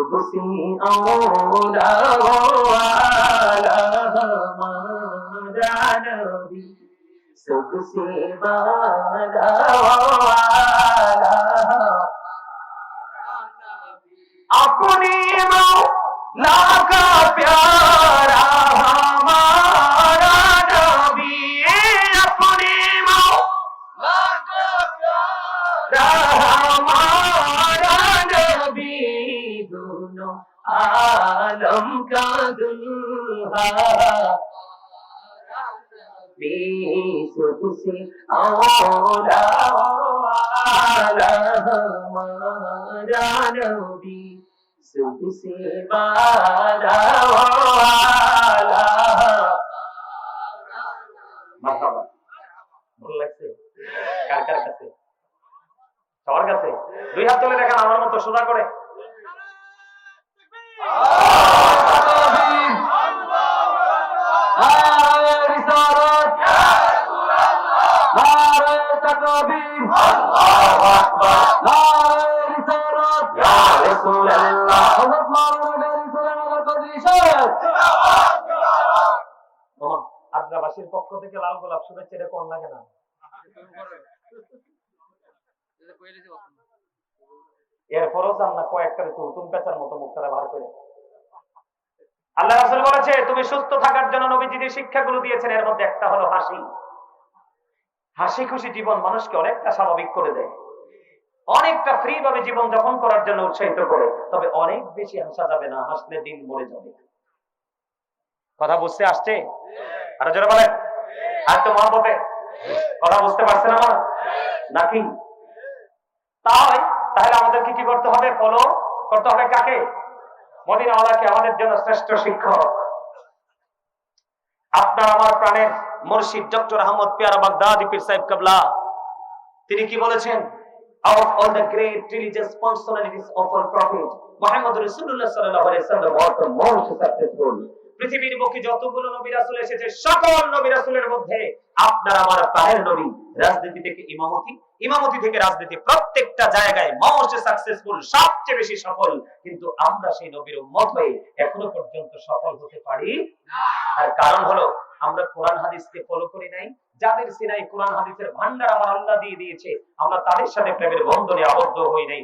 सबसे औला वाला हमारा नबी, सबसे वाला वाला अपने मौला का प्यारा हमारा नबी, अपने मौला का प्यारा हमारा नबी, दोनों आलम का दुल्हा सबसे औला वाला हमारा नबी, सबसे वाला वाला। মারহাবা, ভালো লাগছে? কার কার কাছে? সবার কাছে? দুই হাত তুলে দেখেন আমার মতো সোজা করে। আদ্রাবাসীর পক্ষ থেকে লাল গোলাপ শুভেচ্ছা, এটা কোন লাগে না? এরপরও চান না কয়েকটা চুলতুম পেঁচার মতো মুখটা বার করে। আল্লাহ রাসূল বলেছে তুমি সুস্থ থাকার জন্য নবীজি যে শিক্ষাগুলো দিয়েছেন এর মধ্যে একটা হলো হাসি। হাসি খুশি জীবন মানুষকে অনেকটা স্বাভাবিক করে দেয়, অনেকটা ফ্রি ভাবে জীবন যাপন করার জন্য উৎসাহিত করে। তবে অনেক বেশি হাসা যাবে না, হাসলে দিন মরে যাবে। কথা বুঝতে আসছে? আরো জোরে বলেন, আর তো মহাপতে কথা বুঝতে পারছেন আমার নাকি? তাহলে আমাদেরকে কি করতে হবে? ফলো করতে হবে কাকে? মদিনাওয়ালাকে, আমাদের জন্য শ্রেষ্ঠ শিক্ষক। আপনার আমার প্রাণের মুর্শিদ ডক্টর আহমদ পিয়ারা বাগদাদি পীর সাহেব কেবলা তিনি কি বলেছেন? Of all the great religious personalities of our prophet Muhammad Rasulullah sallallahu alaihi wasallam was the most successful. পৃথিবীর বুকে যতগুলো নবী রাসূল এসেছে সকল নবী রাসূলের মধ্যে আপনার আমার প্রাণের নবী রাজনীতি থেকে ইমামতি থেকে রাজনীতি প্রত্যেকটা জায়গায় মোস্ট সাকসেসফুল, সবচেয়ে বেশি সফল। কিন্তু আমরা সেই নবীর উম্মত হয়ে এখনো পর্যন্ত সফল হতে পারি না। আর কারণ হলো আমরা কোরআন হাদিসকে ফলো করি নাই। যাদের সিনাই কোরআন হাদিসের ভান্ডার আমার আল্লাহ দিয়ে দিয়েছে, আমরা তাদের সাথে প্রেমের বন্ধনে আবদ্ধ হই নাই।